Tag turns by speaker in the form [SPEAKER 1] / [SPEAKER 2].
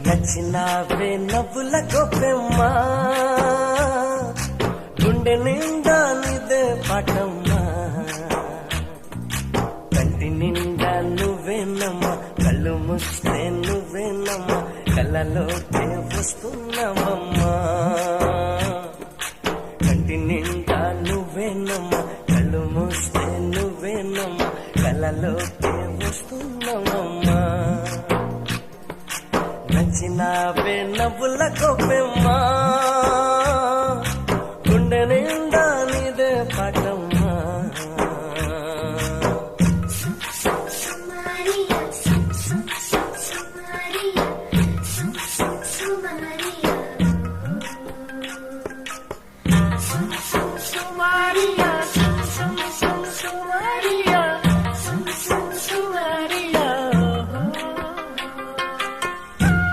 [SPEAKER 1] నచ్చినావే నవ్వుల గొప్పెమ్మా, గుండె నిండా నీదే పాటమ్మా. కంటి నిండా నువ్వేనమ్మా, కళ్ళు ముస్తే నువ్వేనమ్మా, కళ్ళలోకే వస్తున్నావమ్మా. కంటి నిండా నువ్వేనమ్మా, కళ్ళు మూస్తే నువ్వేనమ్మా, కళ్ళలోకే వస్తున్నావమ్మా. నచ్చినావే నవ్వుల గొప్పెమ్మా.